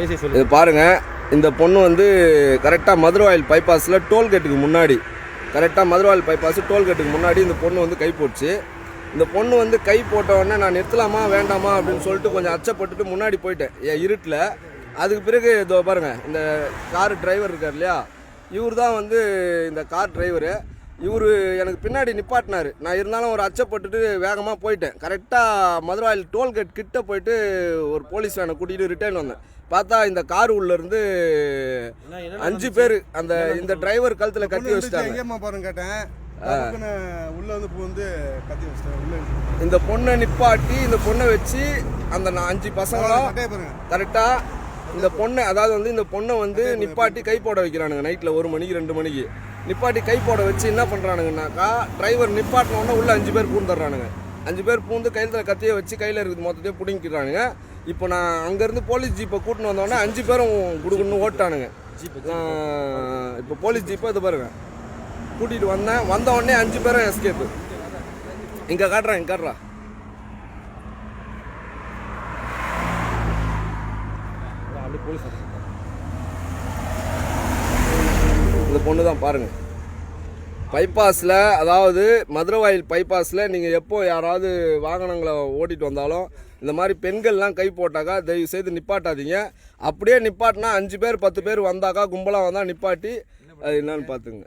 இது பாருங்கள், இந்த பொண்ணு வந்து கரெக்டாக மதுரவாயில் பைபாஸில் டோல்கேட்டுக்கு முன்னாடி, கரெக்டாக மதுரவாயில் பைபாஸ் டோல்கேட்டுக்கு முன்னாடி இந்த பொண்ணு வந்து கை போட்டுச்சு. இந்த பொண்ணு வந்து கை போட்ட உடனே நான் நிறுத்தலாமா வேண்டாமா அப்படின்னு சொல்லிட்டு கொஞ்சம் அச்சப்பட்டுட்டு முன்னாடி போயிட்டேன் இருட்டில். அதுக்கு பிறகு இதோ பாருங்கள், இந்த கார் டிரைவர் இருக்கார் இல்லையா, இவர் தான் வந்து இந்த கார் டிரைவரு. இவர் எனக்கு பின்னாடி நிப்பாட்டினார். நான் இருந்தாலும் ஒரு அச்சப்பட்டுட்டு வேகமாக போயிட்டேன். கரெக்டாக மதுரவாயில் டோல்கேட் கிட்ட போயிட்டு ஒரு போலீஸ் வேனை கூட்டிகிட்டு ரிட்டர்ன் வந்தேன். பார்த்தா இந்த கார் உள்ளேருந்து 5 பேர் அந்த இந்த டிரைவர் கழுத்தில் கட்டி வச்சுட்டாங்க. கேட்டேன், உள்ள வந்து கத்தி வச்சுட்டாங்க. இந்த பொண்ணை நிப்பாட்டி இந்த பொண்ணை வச்சு அந்த 5 பசங்களும் கரெக்டாக இந்த பொண்ணை, அதாவது வந்து இந்த பொண்ணை வந்து நிப்பாட்டி கை போட வைக்கிறானுங்க. நைட்டில் 1 மணிக்கு 2 மணிக்கு நிப்பாட்டி கை போட வச்சு என்ன பண்ணுறானுங்கனாக்கா, டிரைவர் நிப்பாட்டினோடனே உள்ள 5 பேர் பூந்துடுறானுங்க. 5 பேர் பூந்து கையில் கத்தியை வச்சு கையில் இருக்குது மொத்தத்தையும் பிடிங்கிக்கிறானுங்க. இப்போ நான் அங்கேருந்து போலீஸ் ஜீப்பை கூட்டின்னு வந்தோடனே 5 பேரும் குடுக்குன்னு ஓட்டானுங்க. இப்போ போலீஸ் ஜீப்பை இது பாருங்க கூட்டிகிட்டு வந்த உடனே 5 பேரும் எஸ்கேப்பு. இங்கே காட்டுறேன், இங்கே காட்டுறா. இந்த பொண்ணு தான் பாருங்கள், பைபாஸில், அதாவது மதுரவாயில் பைபாஸில் நீங்கள் எப்போ யாராவது வாகனங்களை ஓட்டிகிட்டு வந்தாலும் இந்த மாதிரி பெண்கள்லாம் கை போட்டாக்கா தயவு செய்து நிப்பாட்டாதீங்க. அப்படியே நிப்பாட்டினா 5 பேர் 10 பேர் வந்தாக்கா கும்பலாக வந்தால் நிப்பாட்டி அது என்னன்னு பார்த்துங்க.